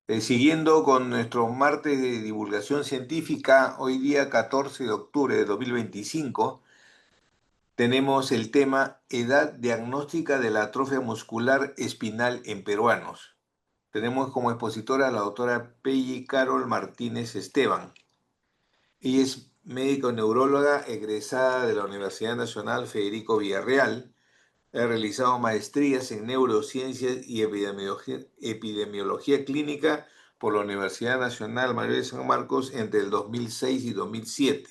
Siguiendo con nuestro martes de divulgación científica, hoy día 14 de octubre de 2025, tenemos el tema Edad diagnóstica de la atrofia muscular espinal en peruanos. Tenemos como expositora a la doctora Peggy Carol Martínez Esteban. Ella es médico neuróloga egresada de la Universidad Nacional Federico Villarreal. Ha realizado maestrías en neurociencias y epidemiología clínica por la Universidad Nacional Mayor de San Marcos entre el 2006 y 2007.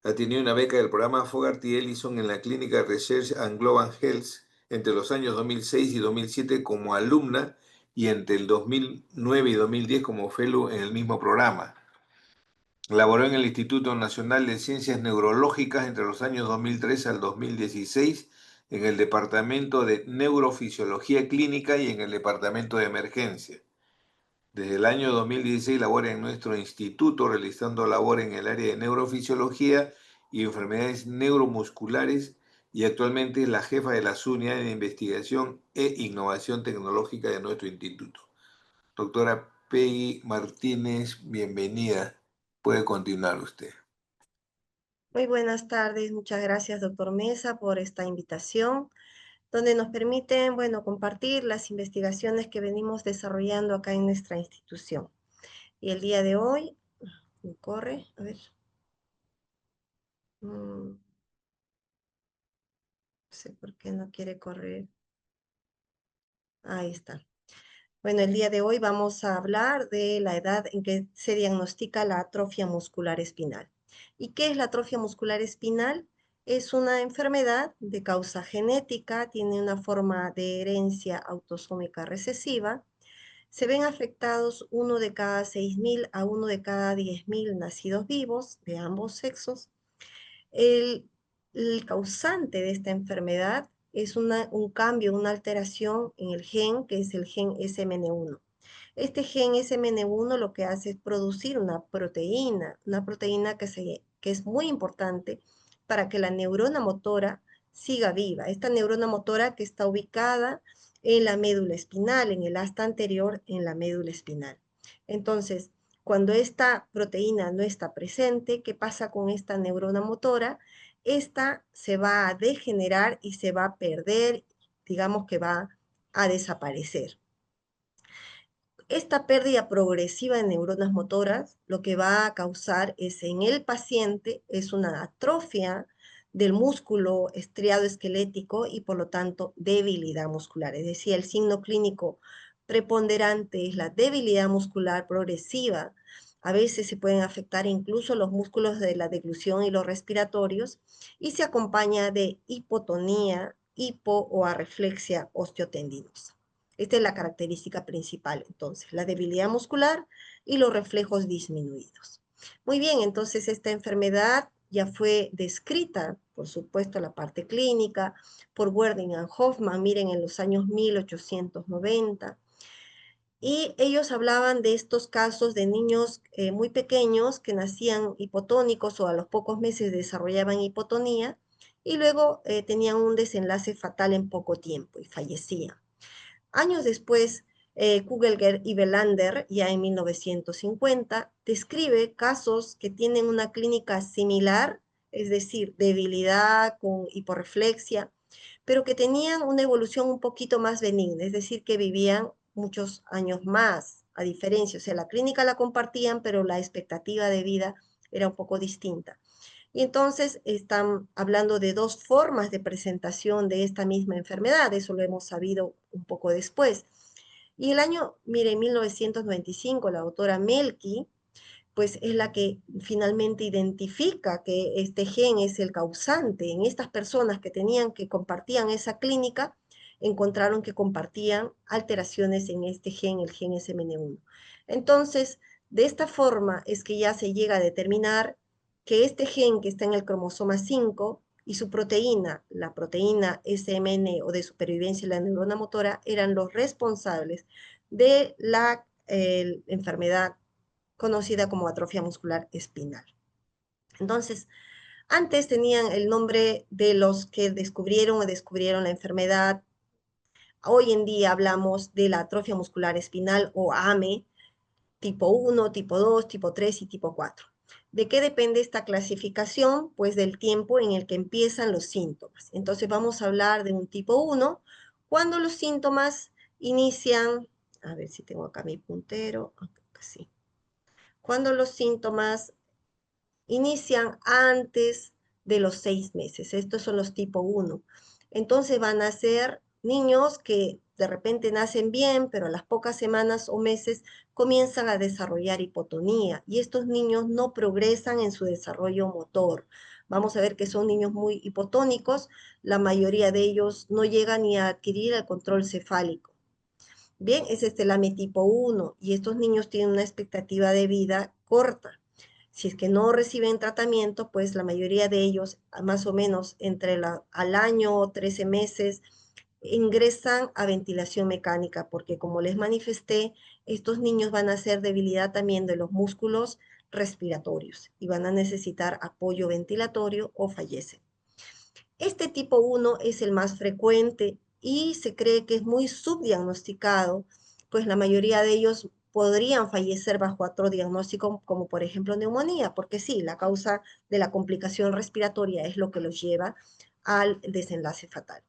Ha tenido una beca del programa Fogarty Ellison en la clínica Research and Global Health entre los años 2006 y 2007 como alumna y entre el 2009 y 2010 como fellow en el mismo programa. Laboró en el Instituto Nacional de Ciencias Neurológicas entre los años 2003 al 2016 en el Departamento de Neurofisiología Clínica y en el Departamento de Emergencia. Desde el año 2016 labora en nuestro instituto realizando labor en el área de neurofisiología y enfermedades neuromusculares y actualmente es la jefa de las unidades de investigación e innovación tecnológica de nuestro instituto. Doctora Peggy Martínez, bienvenida. Puede continuar usted. Muy buenas tardes, muchas gracias, doctor Mesa, por esta invitación, donde nos permiten, bueno, compartir las investigaciones que venimos desarrollando acá en nuestra institución. Y el día de hoy, corre, a ver, no sé por qué no quiere correr. Ahí está. Bueno, el día de hoy vamos a hablar de la edad en que se diagnostica la atrofia muscular espinal. ¿Y qué es la atrofia muscular espinal? Es una enfermedad de causa genética, tiene una forma de herencia autosómica recesiva. Se ven afectados 1 de cada 6.000 a 1 de cada 10.000 nacidos vivos de ambos sexos. El, el causante de esta enfermedad es un cambio, una alteración en el gen, que es el gen SMN1. Este gen SMN1 lo que hace es producir una proteína que es muy importante para que la neurona motora siga viva. Esta neurona motora que está ubicada en la médula espinal, en el asta anterior en la médula espinal. Entonces, cuando esta proteína no está presente, ¿qué pasa con esta neurona motora? Esta se va a degenerar y se va a perder, digamos que va a desaparecer. Esta pérdida progresiva de neuronas motoras lo que va a causar es en el paciente es una atrofia del músculo estriado esquelético y por lo tanto debilidad muscular. Es decir, el signo clínico preponderante es la debilidad muscular progresiva. A veces se pueden afectar incluso los músculos de la deglución y los respiratorios y se acompaña de hipotonía, hipo o arreflexia osteotendinosa. Esta es la característica principal, entonces, la debilidad muscular y los reflejos disminuidos. Muy bien, entonces esta enfermedad ya fue descrita, por supuesto, la parte clínica, por Werding y Hoffman, miren, en los años 1890. Y ellos hablaban de estos casos de niños muy pequeños que nacían hipotónicos o a los pocos meses desarrollaban hipotonía y luego tenían un desenlace fatal en poco tiempo y fallecían. Años después, Kugelger y Belander, ya en 1950, describe casos que tienen una clínica similar, es decir, debilidad con hiporreflexia, pero que tenían una evolución un poquito más benigna, es decir, que vivían muchos años más, a diferencia, o sea, la clínica la compartían, pero la expectativa de vida era un poco distinta. Y entonces están hablando de dos formas de presentación de esta misma enfermedad, eso lo hemos sabido un poco después. Y el año, mire, 1995, la doctora Melky, pues es la que finalmente identifica que este gen es el causante. En estas personas que compartían esa clínica, encontraron que compartían alteraciones en este gen, el gen SMN1. Entonces, de esta forma es que ya se llega a determinar que este gen que está en el cromosoma 5 y su proteína, la proteína SMN o de supervivencia de la neurona motora, eran los responsables de la enfermedad conocida como atrofia muscular espinal. Entonces, antes tenían el nombre de los que descubrieron la enfermedad Hoy en día hablamos de la atrofia muscular espinal o AME, tipo 1, tipo 2, tipo 3 y tipo 4. ¿De qué depende esta clasificación? Pues del tiempo en el que empiezan los síntomas. Entonces vamos a hablar de un tipo 1, cuando los síntomas inician, a ver si tengo acá mi puntero, sí. Cuando los síntomas inician antes de los 6 meses. Estos son los tipo 1. Entonces van a ser niños que de repente nacen bien, pero a las pocas semanas o meses comienzan a desarrollar hipotonía y estos niños no progresan en su desarrollo motor. Vamos a ver que son niños muy hipotónicos, la mayoría de ellos no llegan ni a adquirir el control cefálico. Bien, es este AME tipo 1 y estos niños tienen una expectativa de vida corta. Si es que no reciben tratamiento, pues la mayoría de ellos, más o menos al año o 13 meses, ingresan a ventilación mecánica, porque como les manifesté, estos niños van a hacer debilidad también de los músculos respiratorios y van a necesitar apoyo ventilatorio o fallecen. Este tipo 1 es el más frecuente y se cree que es muy subdiagnosticado, pues la mayoría de ellos podrían fallecer bajo otro diagnóstico, como por ejemplo neumonía, porque sí, la causa de la complicación respiratoria es lo que los lleva al desenlace fatal.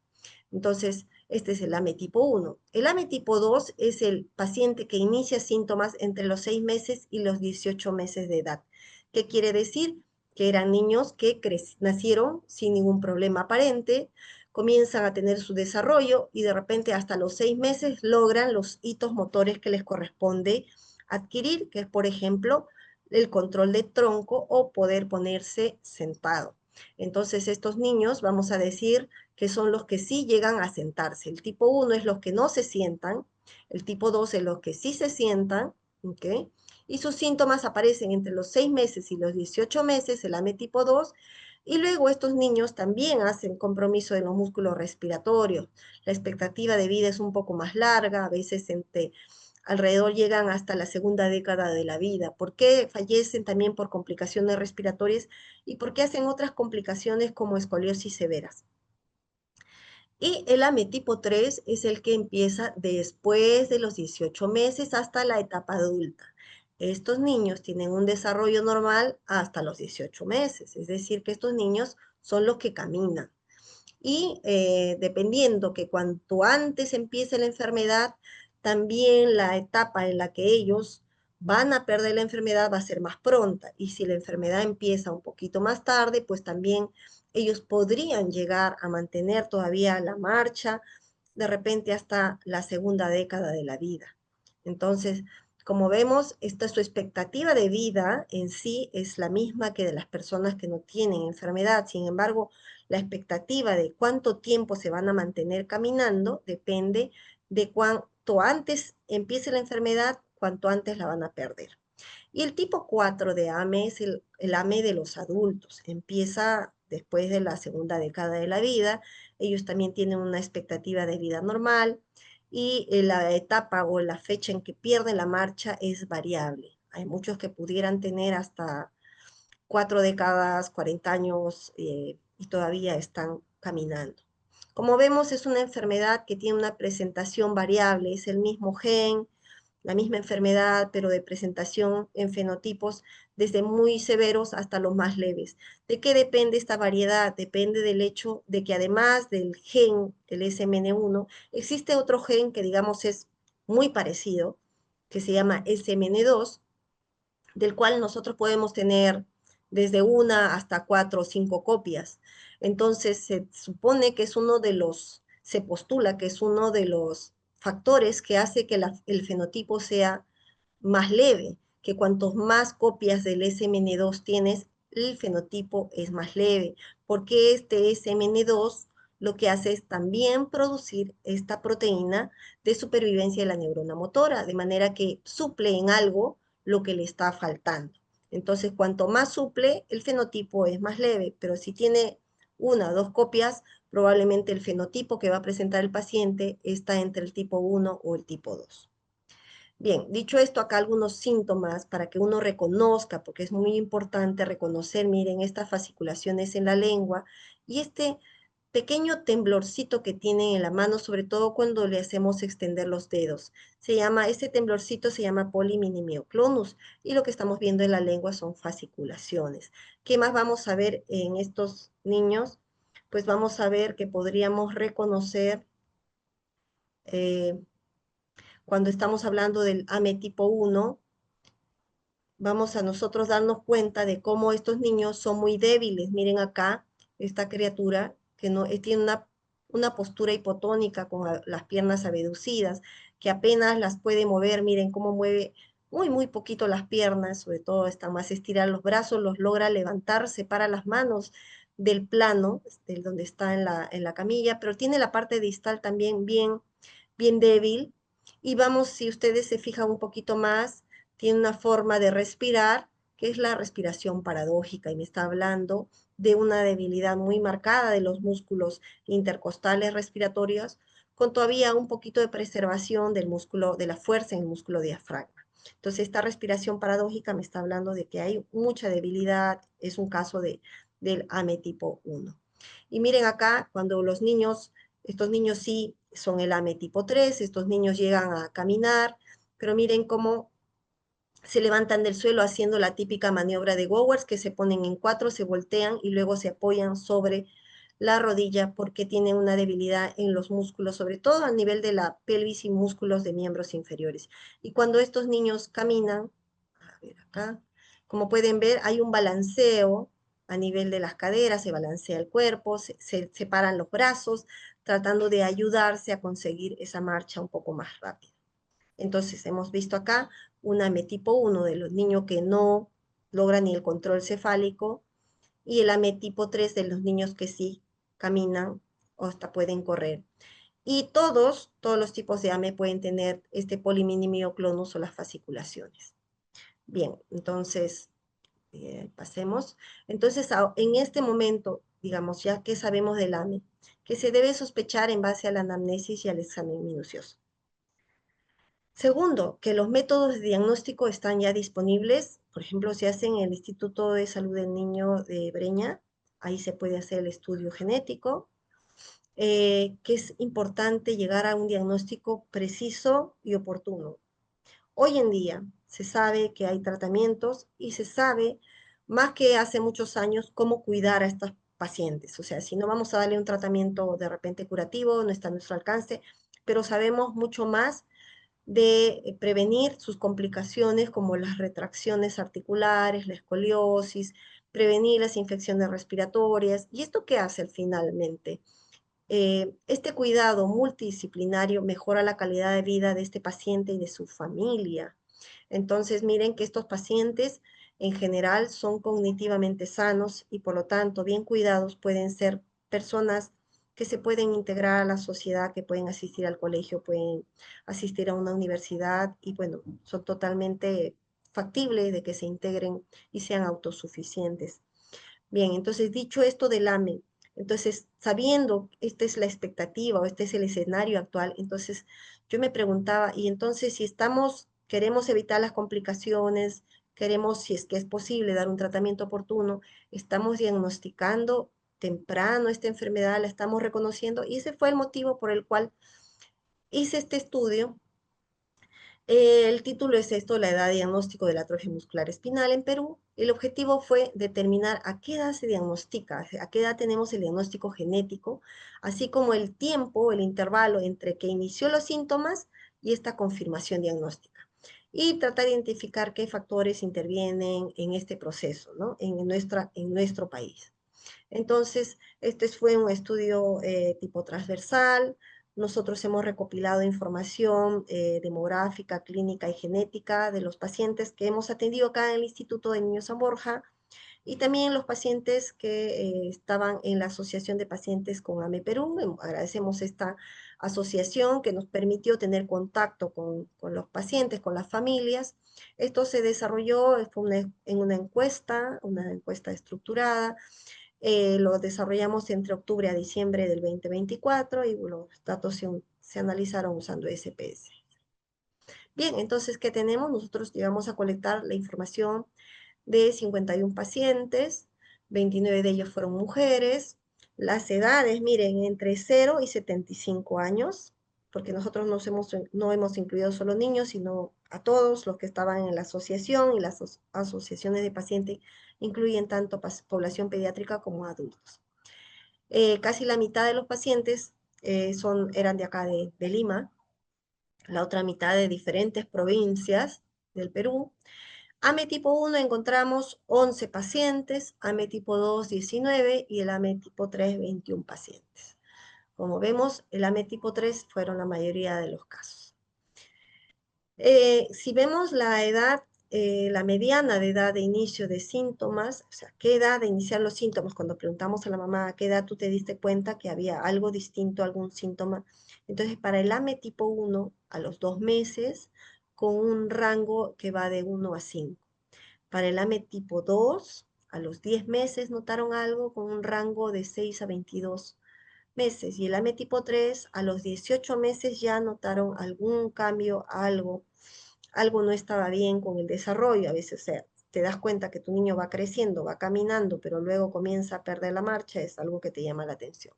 Entonces, este es el AME tipo 1. El AME tipo 2 es el paciente que inicia síntomas entre los 6 meses y los 18 meses de edad. ¿Qué quiere decir? Que eran niños que nacieron sin ningún problema aparente, comienzan a tener su desarrollo y de repente hasta los 6 meses logran los hitos motores que les corresponde adquirir, que es por ejemplo el control de tronco o poder ponerse sentado. Entonces estos niños, vamos a decir, que son los que sí llegan a sentarse. El tipo 1 es los que no se sientan, el tipo 2 es los que sí se sientan, ¿ok? Y sus síntomas aparecen entre los 6 meses y los 18 meses, el AME tipo 2, y luego estos niños también hacen compromiso de los músculos respiratorios. La expectativa de vida es un poco más larga, a veces alrededor llegan hasta la segunda década de la vida. ¿Por qué fallecen también por complicaciones respiratorias y por qué hacen otras complicaciones como escoliosis severas? Y el AME tipo 3 es el que empieza después de los 18 meses hasta la etapa adulta. Estos niños tienen un desarrollo normal hasta los 18 meses, es decir, que estos niños son los que caminan. Y dependiendo que cuanto antes empiece la enfermedad, también la etapa en la que ellos van a perder la enfermedad va a ser más pronta. Y si la enfermedad empieza un poquito más tarde, pues también ellos podrían llegar a mantener todavía la marcha de repente hasta la segunda década de la vida. Entonces, como vemos, su expectativa de vida en sí es la misma que de las personas que no tienen enfermedad. Sin embargo, la expectativa de cuánto tiempo se van a mantener caminando depende de cuánto antes empiece la enfermedad, cuánto antes la van a perder. Y el tipo 4 de AME es el AME de los adultos. Empieza después de la segunda década de la vida. Ellos también tienen una expectativa de vida normal y la etapa o la fecha en que pierden la marcha es variable. Hay muchos que pudieran tener hasta 4 décadas, 40 años y todavía están caminando. Como vemos, es una enfermedad que tiene una presentación variable, es el mismo gen, la misma enfermedad, pero de presentación en fenotipos desde muy severos hasta los más leves. ¿De qué depende esta variedad? Depende del hecho de que además del gen, el SMN1, existe otro gen que digamos es muy parecido, que se llama SMN2, del cual nosotros podemos tener desde una hasta 4 o 5 copias. Entonces se supone que es se postula que es uno de los factores que hace que el fenotipo sea más leve, que cuantos más copias del SMN2 tienes, el fenotipo es más leve, porque este SMN2 lo que hace es también producir esta proteína de supervivencia de la neurona motora, de manera que suple en algo lo que le está faltando. Entonces, cuanto más suple, el fenotipo es más leve, pero si tiene 1 o 2 copias, probablemente el fenotipo que va a presentar el paciente está entre el tipo 1 o el tipo 2. Bien, dicho esto, acá algunos síntomas para que uno reconozca, porque es muy importante reconocer, miren, estas fasciculaciones en la lengua y este pequeño temblorcito que tienen en la mano, sobre todo cuando le hacemos extender los dedos. Este temblorcito se llama poliminimeoclonus y lo que estamos viendo en la lengua son fasciculaciones. ¿Qué más vamos a ver en estos niños? Pues vamos a ver que podríamos reconocer eh, cuando estamos hablando del AME tipo 1, vamos a nosotros darnos cuenta de cómo estos niños son muy débiles. Miren acá, esta criatura que no tiene una postura hipotónica con las piernas abducidas, que apenas las puede mover. Miren cómo mueve muy, muy poquito las piernas, sobre todo están más estirados los brazos, los logra levantar, separa las manos del plano, donde está en la camilla, pero tiene la parte distal también bien, bien débil. Y vamos, si ustedes se fijan un poquito más, tiene una forma de respirar que es la respiración paradójica y me está hablando de una debilidad muy marcada de los músculos intercostales respiratorios con todavía un poquito de preservación del músculo, de la fuerza en el músculo diafragma. Entonces, esta respiración paradójica me está hablando de que hay mucha debilidad, es un caso del AME tipo 1. Y miren acá, cuando los niños, estos niños sí son el AME tipo 3, estos niños llegan a caminar, pero miren cómo se levantan del suelo haciendo la típica maniobra de Gowers, que se ponen en cuatro, se voltean y luego se apoyan sobre la rodilla porque tienen una debilidad en los músculos, sobre todo a nivel de la pelvis y músculos de miembros inferiores. Y cuando estos niños caminan, a ver acá, como pueden ver, hay un balanceo a nivel de las caderas, se balancea el cuerpo, se separan los brazos, tratando de ayudarse a conseguir esa marcha un poco más rápida. Entonces, hemos visto acá un AME tipo 1 de los niños que no logran ni el control cefálico y el AME tipo 3 de los niños que sí caminan o hasta pueden correr. Y todos los tipos de AME pueden tener este poliminimeoclonus o las fasciculaciones. Bien, entonces, pasemos. Entonces, en este momento, digamos, ya que sabemos del AME, que se debe sospechar en base a la anamnesis y al examen minucioso. Segundo, que los métodos de diagnóstico están ya disponibles. Por ejemplo, se hace en el Instituto de Salud del Niño de Breña. Ahí se puede hacer el estudio genético, que es importante llegar a un diagnóstico preciso y oportuno. Hoy en día se sabe que hay tratamientos y se sabe, más que hace muchos años, cómo cuidar a estas pacientes. O sea, si no vamos a darle un tratamiento de repente curativo, no está a nuestro alcance, pero sabemos mucho más de prevenir sus complicaciones como las retracciones articulares, la escoliosis, prevenir las infecciones respiratorias. ¿Y esto qué hace finalmente? Este cuidado multidisciplinario mejora la calidad de vida de este paciente y de su familia. Entonces, miren que estos pacientes en general son cognitivamente sanos y por lo tanto bien cuidados pueden ser personas que se pueden integrar a la sociedad, que pueden asistir al colegio, pueden asistir a una universidad y bueno, son totalmente factibles de que se integren y sean autosuficientes. Bien, entonces dicho esto del AME, entonces sabiendo esta es la expectativa o este es el escenario actual, entonces yo me preguntaba, y entonces si queremos evitar las complicaciones, queremos, si es que es posible, dar un tratamiento oportuno, estamos diagnosticando temprano esta enfermedad, la estamos reconociendo, y ese fue el motivo por el cual hice este estudio. El título es esto, la edad de diagnóstico de la atrofia muscular espinal en Perú. El objetivo fue determinar a qué edad se diagnostica, a qué edad tenemos el diagnóstico genético, así como el tiempo, el intervalo entre que inició los síntomas y esta confirmación diagnóstica. Y tratar de identificar qué factores intervienen en este proceso, ¿no? En nuestro país. Entonces, este fue un estudio tipo transversal. Nosotros hemos recopilado información demográfica, clínica y genética de los pacientes que hemos atendido acá en el Instituto de Niños San Borja y también los pacientes que estaban en la Asociación de Pacientes con AME Perú. Agradecemos esta asociación que nos permitió tener contacto con los pacientes, con las familias. Esto se desarrolló en una encuesta estructurada, lo desarrollamos entre octubre a diciembre del 2024 y los datos se analizaron usando SPS. Bien, entonces, ¿qué tenemos? Nosotros llegamos a colectar la información de 51 pacientes, 29 de ellos fueron mujeres, Las edades, miren, entre 0 y 75 años, porque nosotros no hemos incluido solo niños, sino a todos los que estaban en la asociación, y las asociaciones de pacientes incluyen tanto población pediátrica como adultos. Casi la mitad de los pacientes eran de acá de Lima, la otra mitad de diferentes provincias del Perú. AME tipo 1 encontramos 11 pacientes, AME tipo 2 19 y el AME tipo 3 21 pacientes. Como vemos, el AME tipo 3 fueron la mayoría de los casos. Si vemos la edad, la mediana de edad de inicio de síntomas, o sea, qué edad de iniciar los síntomas, cuando preguntamos a la mamá a qué edad tú te diste cuenta que había algo distinto, algún síntoma. Entonces, para el AME tipo 1, a los 2 meses, con un rango que va de 1 a 5. Para el AME tipo 2, a los 10 meses notaron algo con un rango de 6 a 22 meses. Y el AME tipo 3, a los 18 meses ya notaron algún cambio, algo no estaba bien con el desarrollo. A veces, o sea, te das cuenta que tu niño va creciendo, va caminando, pero luego comienza a perder la marcha, es algo que te llama la atención.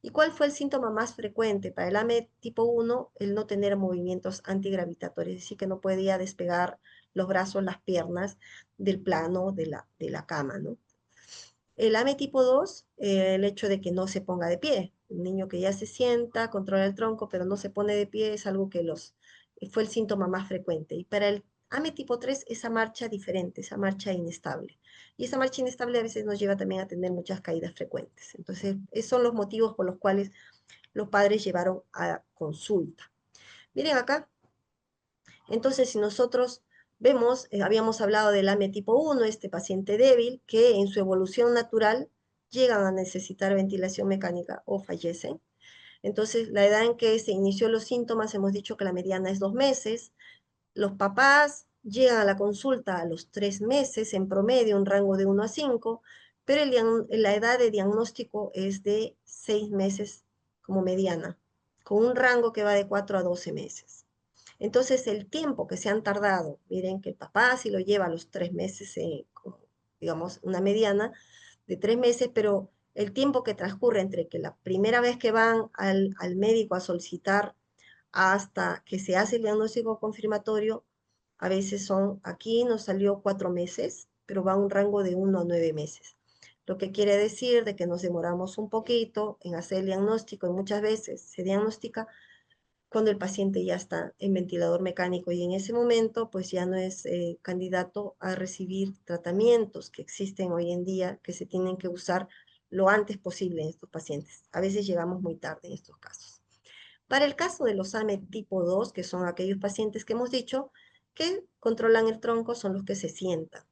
¿Y cuál fue el síntoma más frecuente? Para el AME tipo 1, el no tener movimientos antigravitatorios, es decir, que no podía despegar los brazos, las piernas del plano de la cama, ¿no? El AME tipo 2, el hecho de que no se ponga de pie. Un niño que ya se sienta, controla el tronco, pero no se pone de pie, es algo que fue el síntoma más frecuente. Y para el AME tipo 3, esa marcha diferente, esa marcha inestable. Y esa marcha inestable a veces nos lleva también a tener muchas caídas frecuentes. Entonces, esos son los motivos por los cuales los padres llevaron a consulta. Miren acá, entonces si nosotros vemos, habíamos hablado del AME tipo 1, este paciente débil, que en su evolución natural llegan a necesitar ventilación mecánica o fallecen. Entonces, la edad en que se inició los síntomas, hemos dicho que la mediana es 2 meses. Los papás llegan a la consulta a los 3 meses, en promedio un rango de 1 a 5, pero la edad de diagnóstico es de 6 meses como mediana, con un rango que va de 4 a 12 meses. Entonces, el tiempo que se han tardado, miren que el papá sí lo lleva a los 3 meses, digamos, una mediana de 3 meses, pero el tiempo que transcurre entre que la primera vez que van al médico a solicitar hasta que se hace el diagnóstico confirmatorio, a veces aquí nos salió 4 meses, pero va a un rango de 1 a 9 meses. Lo que quiere decir de que nos demoramos un poquito en hacer el diagnóstico y muchas veces se diagnostica cuando el paciente ya está en ventilador mecánico y en ese momento pues ya no es candidato a recibir tratamientos que existen hoy en día que se tienen que usar lo antes posible en estos pacientes. A veces llegamos muy tarde en estos casos. Para el caso de los AME tipo 2, que son aquellos pacientes que hemos dicho que controlan el tronco, son los que se sientan.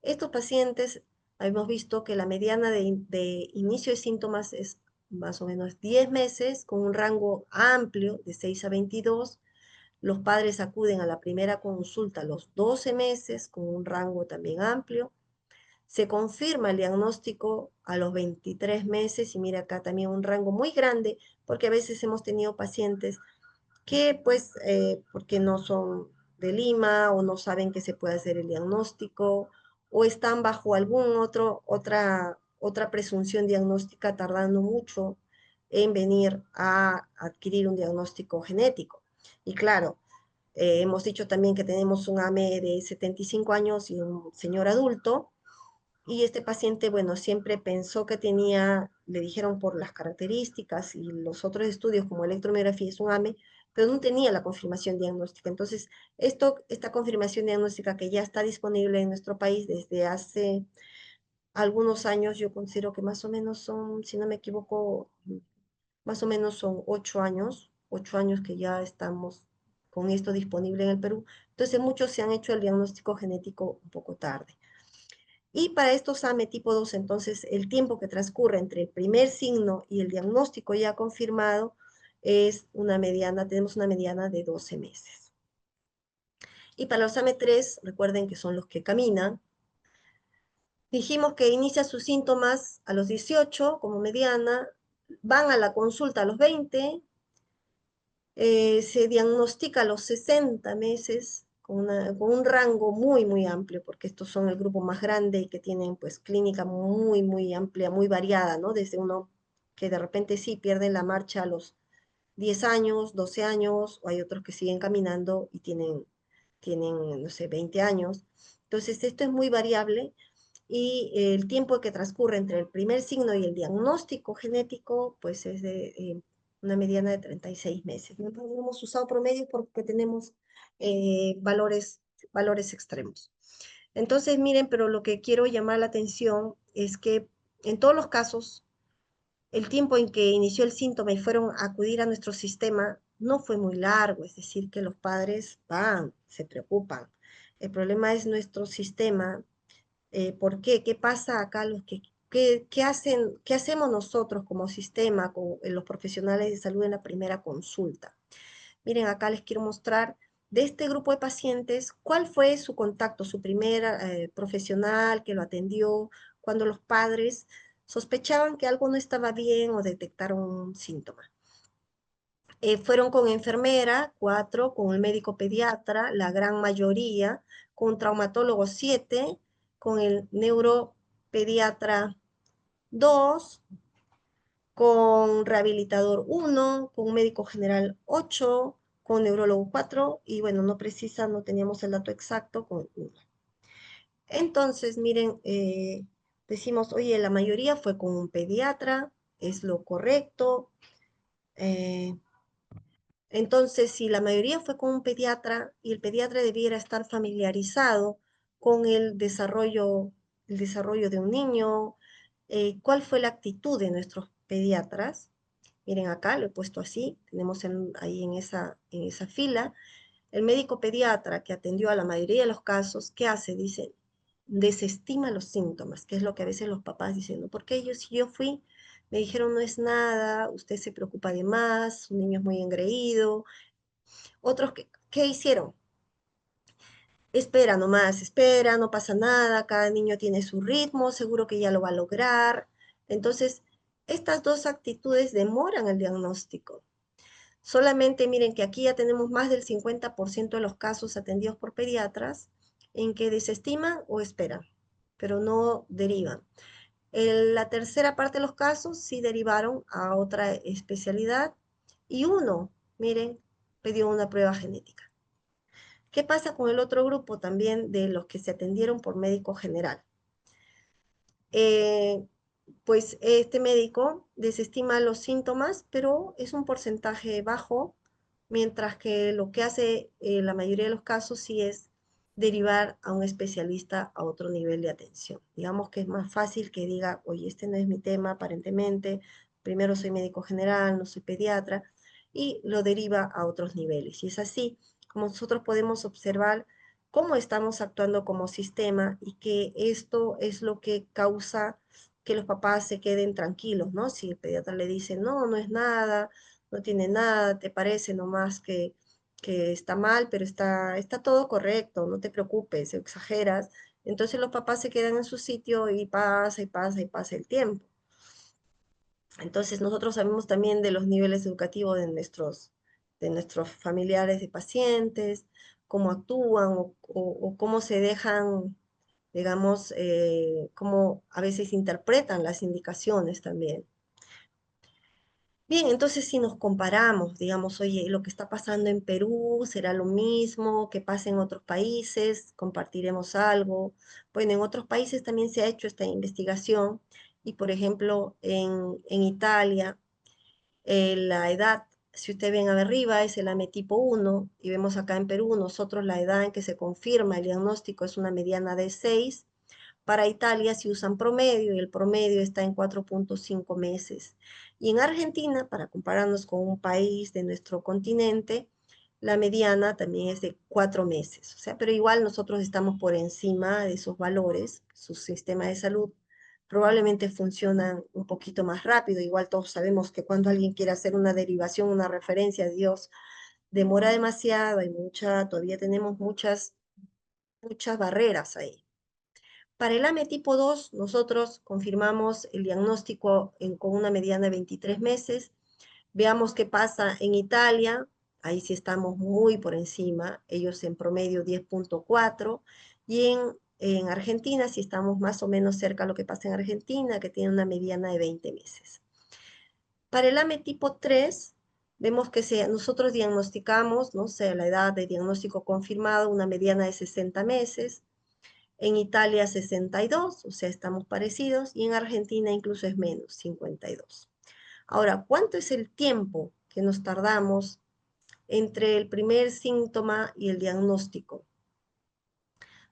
Estos pacientes, hemos visto que la mediana de inicio de síntomas es más o menos 10 meses, con un rango amplio de 6 a 22. Los padres acuden a la primera consulta a los 12 meses, con un rango también amplio. Se confirma el diagnóstico a los 23 meses, y mira acá también un rango muy grande, porque a veces hemos tenido pacientes que pues porque no son de Lima o no saben que se puede hacer el diagnóstico o están bajo otra presunción diagnóstica tardando mucho en venir a adquirir un diagnóstico genético. Y claro, hemos dicho también que tenemos un AME de 75 años y un señor adulto, y este paciente, bueno, siempre pensó que tenía, le dijeron por las características y los otros estudios como electromiografía es un AME, pero no tenía la confirmación diagnóstica. Entonces, esta confirmación diagnóstica que ya está disponible en nuestro país desde hace algunos años, yo considero que más o menos son, si no me equivoco, más o menos son 8 años que ya estamos con esto disponible en el Perú. Entonces, muchos se han hecho el diagnóstico genético un poco tarde. Y para estos AME tipo 2, entonces, el tiempo que transcurre entre el primer signo y el diagnóstico ya confirmado es tenemos una mediana de 12 meses. Y para los AME 3, recuerden que son los que caminan, dijimos que inicia sus síntomas a los 18 como mediana, van a la consulta a los 20, se diagnostica a los 60 meses, con un rango muy, muy amplio, porque estos son el grupo más grande y que tienen pues clínica muy, muy amplia, muy variada, ¿no? Desde uno que de repente sí pierde la marcha a los 10 años, 12 años, o hay otros que siguen caminando y tienen, no sé, 20 años. Entonces, esto es muy variable y el tiempo que transcurre entre el primer signo y el diagnóstico genético, pues es de una mediana de 36 meses. No hemos usado promedio porque tenemos valores extremos. Entonces, miren, pero lo que quiero llamar la atención es que en todos los casos, el tiempo en que inició el síntoma y fueron a acudir a nuestro sistema no fue muy largo, es decir, que los padres van, se preocupan. El problema es nuestro sistema. ¿Por qué? ¿Qué pasa acá? ¿Qué hacemos nosotros como sistema, con los profesionales de salud en la primera consulta? Miren, acá les quiero mostrar de este grupo de pacientes cuál fue su contacto, su primer profesional que lo atendió cuando los padres sospechaban que algo no estaba bien o detectaron un síntoma. Fueron con enfermera, 4, con el médico pediatra, la gran mayoría, con traumatólogo, 7, con el neuropediatra, 2, con rehabilitador, 1, con un médico general, 8, con neurólogo, 4, y bueno, no precisa, no teníamos el dato exacto, con 1. Entonces, miren, decimos, oye, la mayoría fue con un pediatra, es lo correcto. eh, Entonces, si la mayoría fue con un pediatra y el pediatra debiera estar familiarizado con el desarrollo de un niño, ¿cuál fue la actitud de nuestros pediatras? Miren acá, lo he puesto así, tenemos ahí en esa fila. El médico pediatra que atendió a la mayoría de los casos, ¿qué hace? Dice, desestima los síntomas, que es lo que a veces los papás dicen, ¿no? Porque si yo fui, me dijeron no es nada, usted se preocupa de más, su niño es muy engreído. Otros, ¿qué hicieron? Espera nomás, espera, no pasa nada, cada niño tiene su ritmo, seguro que ya lo va a lograr. Entonces, estas dos actitudes demoran el diagnóstico. Solamente miren que aquí ya tenemos más del 50% de los casos atendidos por pediatras en que desestiman o esperan, pero no derivan. La tercera parte de los casos sí derivaron a otra especialidad y uno, miren, pidió una prueba genética. ¿Qué pasa con el otro grupo también de los que se atendieron por médico general? Eh, pues este médico desestima los síntomas, pero es un porcentaje bajo, mientras que lo que hace la mayoría de los casos sí es derivar a un especialista a otro nivel de atención. Digamos que es más fácil que diga, oye, este no es mi tema aparentemente, primero soy médico general, no soy pediatra, y lo deriva a otros niveles. Y es así como nosotros podemos observar cómo estamos actuando como sistema y que esto es lo que causa que los papás se queden tranquilos, ¿no? Si el pediatra le dice, no, no es nada, no tiene nada, te parece nomás que está mal, pero está todo correcto, no te preocupes, exageras. Entonces los papás se quedan en su sitio y pasa y pasa y pasa el tiempo. Entonces nosotros sabemos también de los niveles educativos de nuestros familiares de pacientes, cómo actúan o cómo se dejan, digamos, cómo a veces interpretan las indicaciones también. Bien, entonces si nos comparamos, digamos, oye, lo que está pasando en Perú será lo mismo que pasa en otros países, compartiremos algo. Bueno, en otros países también se ha hecho esta investigación y, por ejemplo, en Italia, la edad, si ustedes ven arriba, es el AME tipo 1 y vemos acá en Perú, nosotros la edad en que se confirma el diagnóstico es una mediana de 6. Para Italia si usan promedio y el promedio está en 4.5 meses. Y en Argentina, para compararnos con un país de nuestro continente, la mediana también es de 4 meses. O sea, pero igual nosotros estamos por encima de esos valores. Su sistema de salud probablemente funcionan un poquito más rápido. Igual todos sabemos que cuando alguien quiere hacer una derivación, una referencia, Dios, demora demasiado, todavía tenemos muchas barreras ahí. Para el AME tipo 2, nosotros confirmamos el diagnóstico con una mediana de 23 meses. Veamos qué pasa en Italia. ahí sí estamos muy por encima, ellos en promedio 10,4, y en Argentina sí estamos más o menos cerca a lo que pasa en Argentina, que tiene una mediana de 20 meses. Para el AME tipo 3, vemos que nosotros diagnosticamos, no sé, la edad de diagnóstico confirmado, una mediana de 60 meses, en Italia 62, o sea, estamos parecidos, y en Argentina incluso es menos, 52. Ahora, ¿cuánto es el tiempo que nos tardamos entre el primer síntoma y el diagnóstico?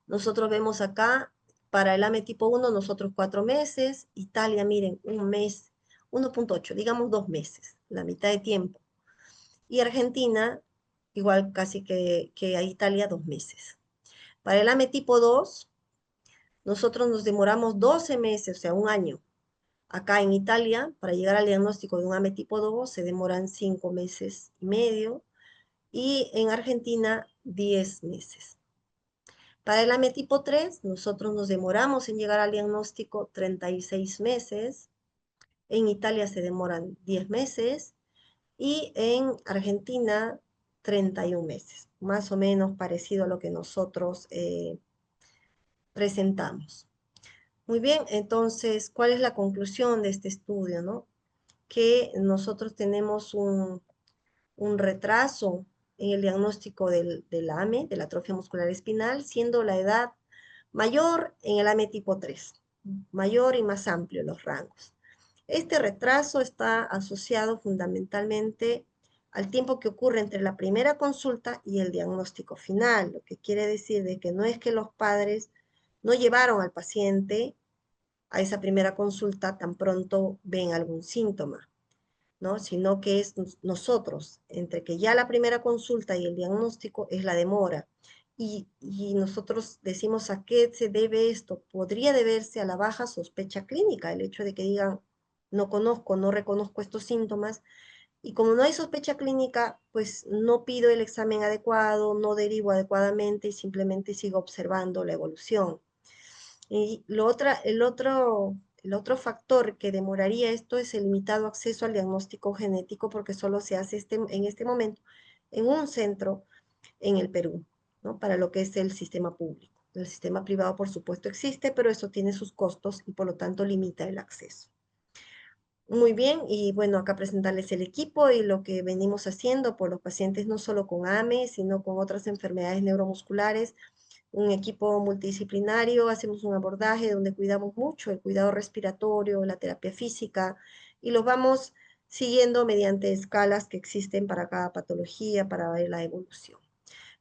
Nosotros vemos acá, para el AME tipo 1, nosotros 4 meses, Italia, miren, un mes, 1,8, digamos 2 meses, la mitad de tiempo. Y Argentina, igual casi que a Italia, 2 meses. Para el AME tipo 2, nosotros nos demoramos 12 meses, o sea, un año. Acá en Italia, para llegar al diagnóstico de un AME tipo 2, se demoran 5 meses y medio. Y en Argentina, 10 meses. Para el AME tipo 3, nosotros nos demoramos en llegar al diagnóstico 36 meses. En Italia se demoran 10 meses. Y en Argentina, 31 meses. Más o menos parecido a lo que nosotros presentamos. Muy bien, entonces, ¿cuál es la conclusión de este estudio, no? Que nosotros tenemos un retraso en el diagnóstico del AME, de la atrofia muscular espinal, siendo la edad mayor en el AME tipo 3, mayor y más amplio los rangos. Este retraso está asociado fundamentalmente al tiempo que ocurre entre la primera consulta y el diagnóstico final, lo que quiere decir de que no es que los padres no llevaron al paciente a esa primera consulta tan pronto ven algún síntoma, ¿no? Sino que es nosotros, entre que ya la primera consulta y el diagnóstico es la demora. Y nosotros decimos a qué se debe esto. Podría deberse a la baja sospecha clínica, el hecho de que digan, no conozco, no reconozco estos síntomas, y como no hay sospecha clínica, pues no pido el examen adecuado, no derivo adecuadamente y simplemente sigo observando la evolución. Y el otro factor que demoraría esto es el limitado acceso al diagnóstico genético, porque solo se hace en este momento en un centro en el Perú, ¿no? Para lo que es el sistema público. El sistema privado, por supuesto, existe, pero eso tiene sus costos y por lo tanto limita el acceso. Muy bien, y bueno, acá presentarles el equipo y lo que venimos haciendo por los pacientes no solo con AME, sino con otras enfermedades neuromusculares, un equipo multidisciplinario, hacemos un abordaje donde cuidamos mucho el cuidado respiratorio, la terapia física, y los vamos siguiendo mediante escalas que existen para cada patología, para ver la evolución.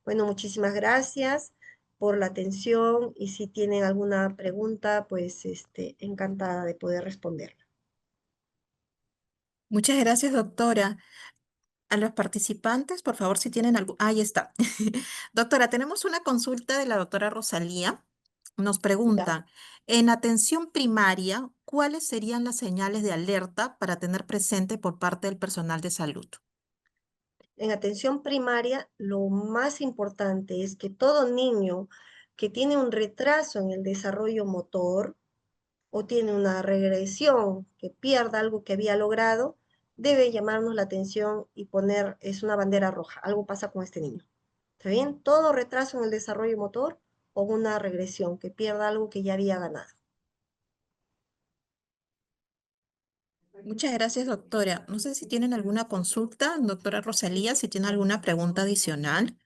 Bueno, muchísimas gracias por la atención y si tienen alguna pregunta, pues encantada de poder responderla. Muchas gracias, doctora. A los participantes, por favor, si tienen algo. Ahí está. Doctora, tenemos una consulta de la doctora Rosalía. Nos Ya. pregunta, en atención primaria, ¿cuáles serían las señales de alerta para tener presente por parte del personal de salud? En atención primaria, lo más importante es que todo niño que tiene un retraso en el desarrollo motor o tiene una regresión, que pierda algo que había logrado, debe llamarnos la atención y poner, es una bandera roja, algo pasa con este niño. ¿Está bien? Todo retraso en el desarrollo motor o una regresión, que pierda algo que ya había ganado. Muchas gracias, doctora. No sé si tienen alguna consulta, doctora Rosalía, si tiene alguna pregunta adicional.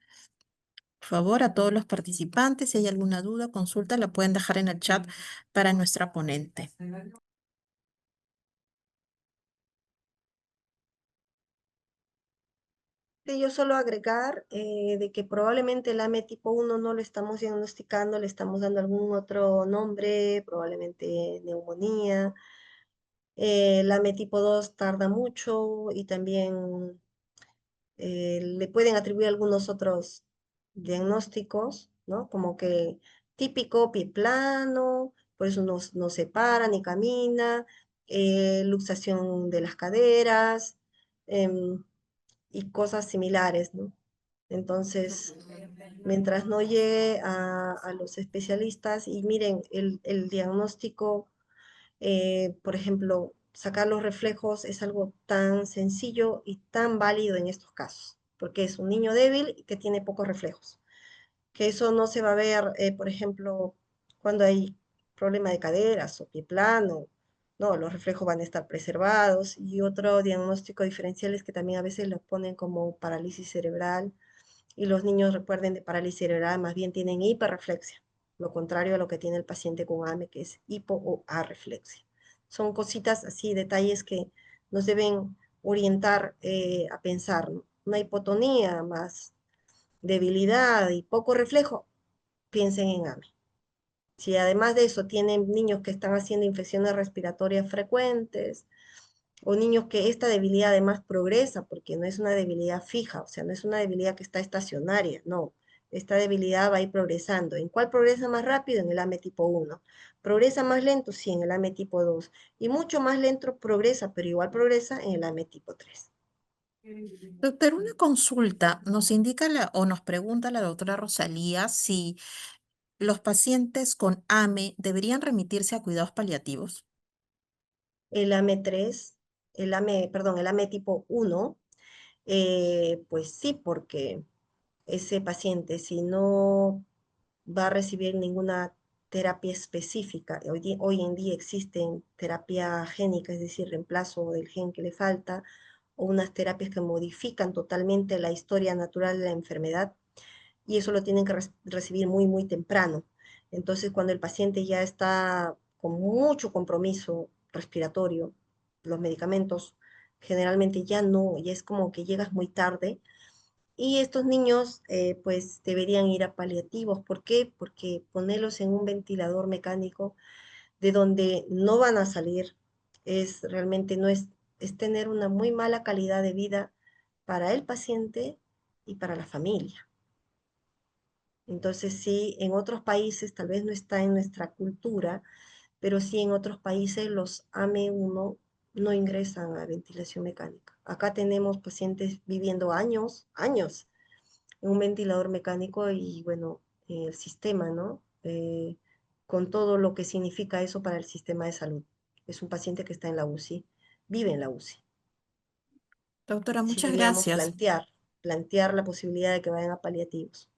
Por favor, a todos los participantes, si hay alguna duda, consulta, la pueden dejar en el chat para nuestra ponente. Yo solo agregar de que probablemente el AME tipo 1 no lo estamos diagnosticando, le estamos dando algún otro nombre, probablemente neumonía. El AME tipo 2 tarda mucho y también le pueden atribuir algunos otros diagnósticos, ¿no? Como que típico pie plano, por eso no se para ni camina, luxación de las caderas em, y cosas similares, ¿no? Entonces, mientras no llegue a los especialistas y miren, el diagnóstico por ejemplo, sacar los reflejos es algo tan sencillo y tan válido en estos casos, porque es un niño débil y que tiene pocos reflejos. Que eso no se va a ver, por ejemplo, cuando hay problema de caderas o pie plano, no, los reflejos van a estar preservados. Y otro diagnóstico diferencial es que también a veces los ponen como parálisis cerebral y los niños, recuerden, de parálisis cerebral más bien tienen hiperreflexia, lo contrario a lo que tiene el paciente con AME, que es hipo o arreflexia. Son cositas así, detalles que nos deben orientar a pensar, ¿no? Una hipotonía más debilidad y poco reflejo, piensen en AME. Si además de eso tienen niños que están haciendo infecciones respiratorias frecuentes o niños que esta debilidad además progresa, porque no es una debilidad fija, o sea, no es una debilidad que está estacionaria, no. Esta debilidad va a ir progresando. ¿En cuál progresa más rápido? En el AME tipo 1. ¿Progresa más lento? Sí, en el AME tipo 2. Y mucho más lento progresa, pero igual progresa en el AME tipo 3. Doctor, una consulta. Nos indica o nos pregunta la doctora Rosalía si los pacientes con AME deberían remitirse a cuidados paliativos. El AME 3, perdón, el AME tipo 1, pues sí, porque ese paciente, si no va a recibir ninguna terapia específica, hoy en día existen terapia génica, es decir, reemplazo del gen que le falta, o unas terapias que modifican totalmente la historia natural de la enfermedad, y eso lo tienen que recibir muy, muy temprano. Entonces, cuando el paciente ya está con mucho compromiso respiratorio, los medicamentos generalmente ya no, ya es como que llegas muy tarde y estos niños pues deberían ir a paliativos. ¿Por qué? Porque ponerlos en un ventilador mecánico de donde no van a salir es realmente no es, es tener una muy mala calidad de vida para el paciente y para la familia. Entonces sí, en otros países tal vez no está en nuestra cultura, pero sí en otros países los AME1 no ingresan a ventilación mecánica. Acá tenemos pacientes viviendo años, años en un ventilador mecánico y bueno, el sistema, ¿no? Con todo lo que significa eso para el sistema de salud. Es un paciente que está en la UCI, vive en la UCI. Doctora, Sí muchas deberíamos gracias. plantear la posibilidad de que vayan a paliativos.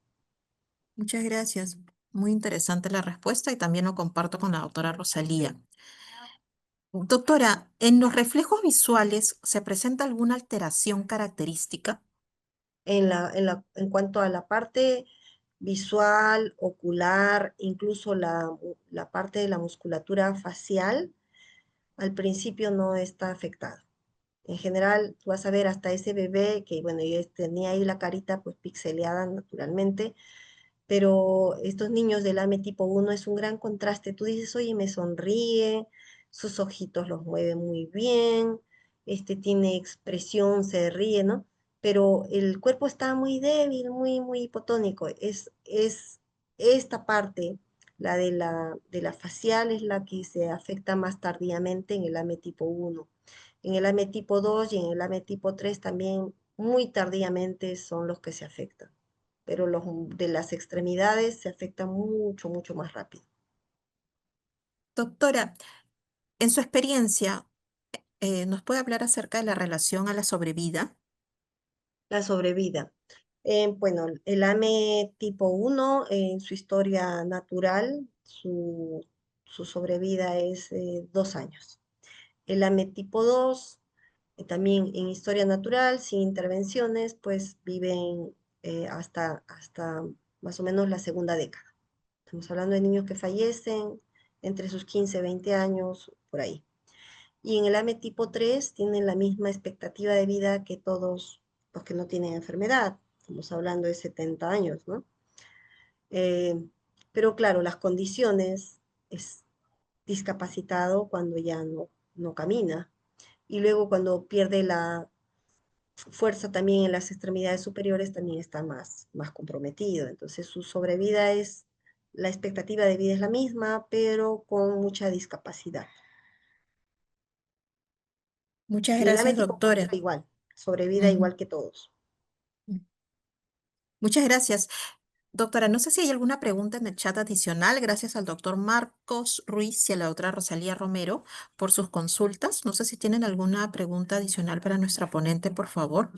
Muchas gracias. Muy interesante la respuesta y también lo comparto con la doctora Rosalía. Doctora, ¿en los reflejos visuales se presenta alguna alteración característica? En cuanto a la parte visual, ocular, incluso la parte de la musculatura facial, al principio no está afectado. En general, tú vas a ver hasta ese bebé que, bueno, yo tenía ahí la carita pues pixeleada naturalmente, pero estos niños del AME tipo 1 es un gran contraste. Tú dices, oye, me sonríe, sus ojitos los mueve muy bien, tiene expresión, se ríe, ¿no? Pero el cuerpo está muy débil, muy, muy hipotónico. Es esta parte, la de la facial, es la que se afecta más tardíamente en el AME tipo 1. En el AME tipo 2 y en el AME tipo 3 también muy tardíamente son los que se afectan, pero los de las extremidades se afectan mucho, mucho más rápido. Doctora, en su experiencia, ¿nos puede hablar acerca de la relación a la sobrevida? La sobrevida. Bueno, el AME tipo 1, en su historia natural, su sobrevida es 2 años. El AME tipo 2, también en historia natural, sin intervenciones, pues viven hasta más o menos la segunda década. Estamos hablando de niños que fallecen entre sus 15 y 20 años, por ahí. Y en el AME tipo 3 tienen la misma expectativa de vida que todos los que no tienen enfermedad. Estamos hablando de 70 años, ¿no? Eh, pero claro, las condiciones es discapacitado cuando ya no camina. Y luego cuando pierde la fuerza también en las extremidades superiores también está más comprometido. Entonces su sobrevida la expectativa de vida es la misma, pero con mucha discapacidad. Muchas Y el AME gracias, tipo doctora. 4 igual, sobrevida Ujú. igual que todos. Muchas gracias. Doctora, no sé si hay alguna pregunta en el chat adicional. Gracias al doctor Marcos Ruiz y a la doctora Rosalía Romero por sus consultas. No sé si tienen alguna pregunta adicional para nuestra ponente, por favor.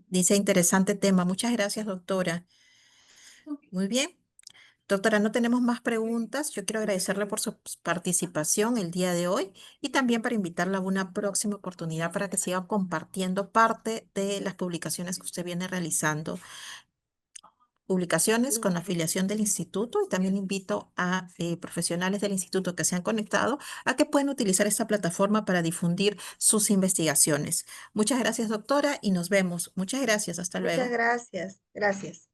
Dice interesante tema. Muchas gracias, doctora. Muy bien. Doctora, no tenemos más preguntas. Yo quiero agradecerle por su participación el día de hoy y también para invitarla a una próxima oportunidad para que siga compartiendo parte de las publicaciones que usted viene realizando. Publicaciones con la afiliación del instituto y también invito a profesionales del instituto que se han conectado a que puedan utilizar esta plataforma para difundir sus investigaciones. Muchas gracias, doctora, y nos vemos. Muchas gracias. Hasta Muchas luego. gracias. Gracias.